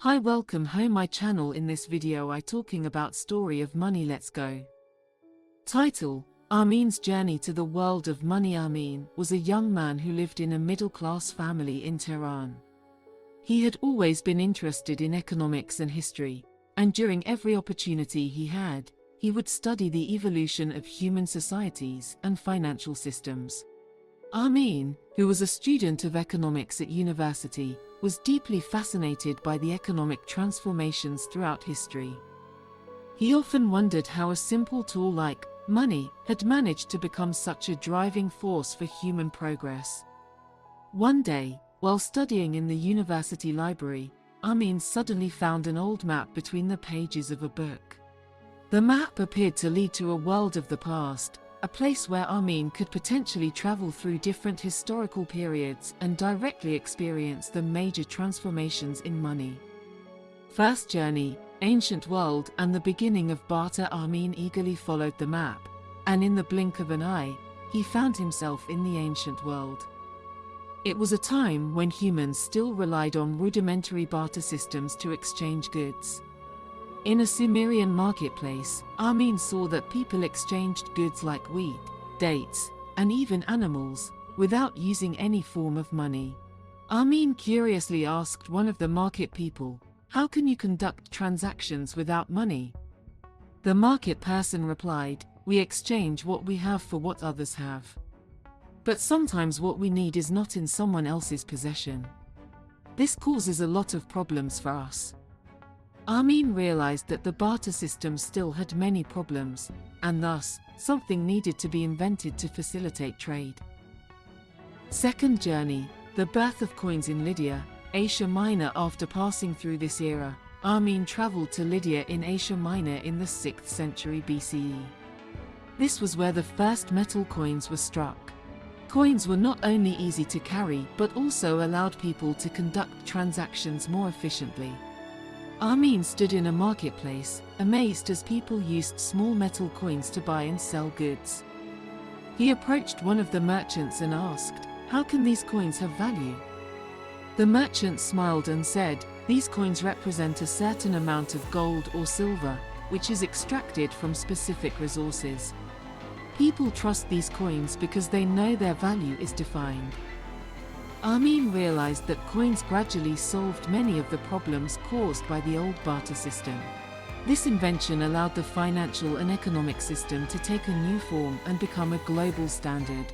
Hi, welcome home my channel. In this video I talking about story of money. Let's go. Title: Amin's journey to the world of money. Amin was a young man who lived in a middle-class family in Tehran. He had always been interested in economics and history, and during every opportunity he had, he would study the evolution of human societies and financial systems. Amin, who was a student of economics at university, was deeply fascinated by the economic transformations throughout history. He often wondered how a simple tool like money had managed to become such a driving force for human progress. One day, while studying in the university library, Amin suddenly found an old map between the pages of a book. The map appeared to lead to a world of the past, a place where Amin could potentially travel through different historical periods and directly experience the major transformations in money. First journey: ancient world and the beginning of barter. Amin eagerly followed the map, and in the blink of an eye, he found himself in the ancient world. It was a time when humans still relied on rudimentary barter systems to exchange goods. In a Sumerian marketplace, Amin saw that people exchanged goods like wheat, dates, and even animals, without using any form of money. Amin curiously asked one of the market people, "How can you conduct transactions without money?" The market person replied, "We exchange what we have for what others have. But sometimes what we need is not in someone else's possession. This causes a lot of problems for us." Amin realized that the barter system still had many problems, and thus, something needed to be invented to facilitate trade. Second journey: the birth of coins in Lydia, Asia Minor. After passing through this era, Amin traveled to Lydia in Asia Minor in the 6th century BCE. This was where the first metal coins were struck. Coins were not only easy to carry but also allowed people to conduct transactions more efficiently. Amin stood in a marketplace, amazed as people used small metal coins to buy and sell goods. He approached one of the merchants and asked, "How can these coins have value?" The merchant smiled and said, "These coins represent a certain amount of gold or silver, which is extracted from specific resources. People trust these coins because they know their value is defined." Amin realized that coins gradually solved many of the problems caused by the old barter system. This invention allowed the financial and economic system to take a new form and become a global standard.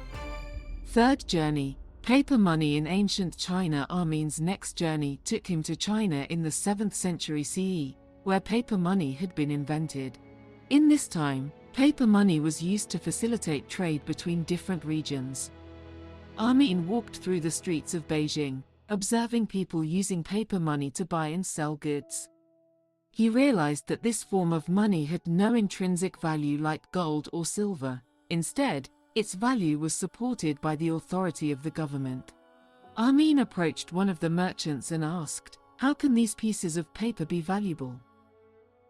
Third journey: paper money in ancient China. Amin's next journey took him to China in the 7th century CE, where paper money had been invented. In this time, paper money was used to facilitate trade between different regions. Amin walked through the streets of Beijing, observing people using paper money to buy and sell goods. He realized that this form of money had no intrinsic value like gold or silver. Instead, its value was supported by the authority of the government. Amin approached one of the merchants and asked, "How can these pieces of paper be valuable?"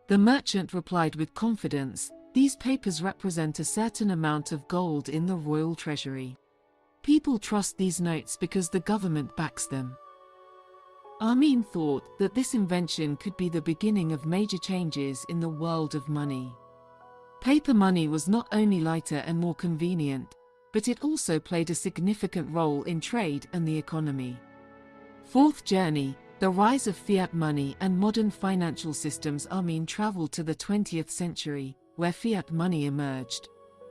The merchant replied with confidence, "These papers represent a certain amount of gold in the royal treasury. People trust these notes because the government backs them." Amin thought that this invention could be the beginning of major changes in the world of money. Paper money was not only lighter and more convenient, but it also played a significant role in trade and the economy. Fourth journey: the rise of fiat money and modern financial systems. Amin traveled to the 20th century, where fiat money emerged.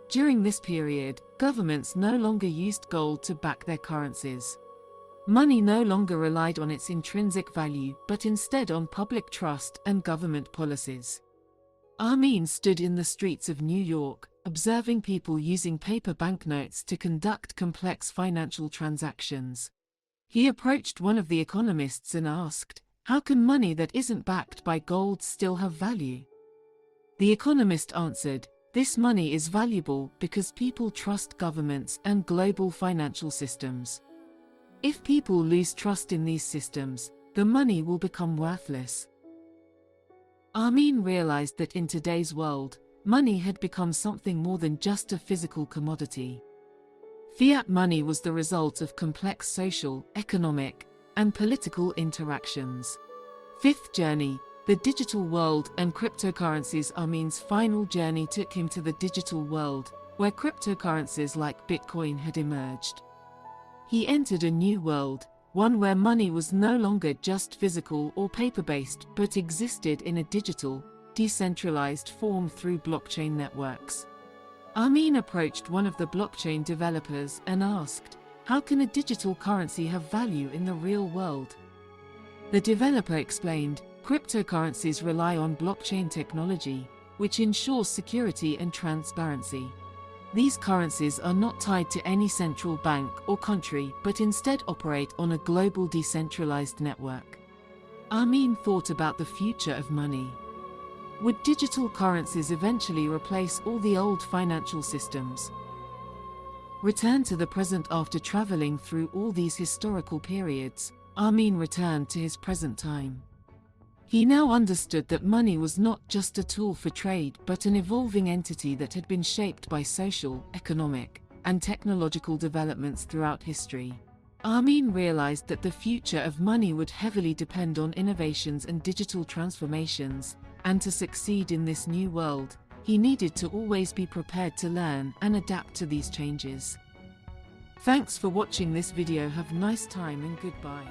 During this period, governments no longer used gold to back their currencies. Money no longer relied on its intrinsic value but instead on public trust and government policies. Amin stood in the streets of New York, observing people using paper banknotes to conduct complex financial transactions. He approached one of the economists and asked, "How can money that isn't backed by gold still have value?" The economist answered, "This money is valuable because people trust governments and global financial systems. If people lose trust in these systems, the money will become worthless." Amin realized that in today's world, money had become something more than just a physical commodity. Fiat money was the result of complex social, economic, and political interactions. Fifth journey. The digital world and cryptocurrencies. Amin's final journey took him to the digital world, where cryptocurrencies like Bitcoin had emerged. He entered a new world, one where money was no longer just physical or paper-based but existed in a digital, decentralized form through blockchain networks. Amin approached one of the blockchain developers and asked, "How can a digital currency have value in the real world?" The developer explained, "Cryptocurrencies rely on blockchain technology, which ensures security and transparency. These currencies are not tied to any central bank or country but instead operate on a global decentralized network." Amin thought about the future of money. Would digital currencies eventually replace all the old financial systems? Return to the present. After traveling through all these historical periods, Amin returned to his present time. He now understood that money was not just a tool for trade but an evolving entity that had been shaped by social, economic, and technological developments throughout history. Amin realized that the future of money would heavily depend on innovations and digital transformations, and to succeed in this new world, he needed to always be prepared to learn and adapt to these changes. Thanks for watching this video. Have a nice time and goodbye.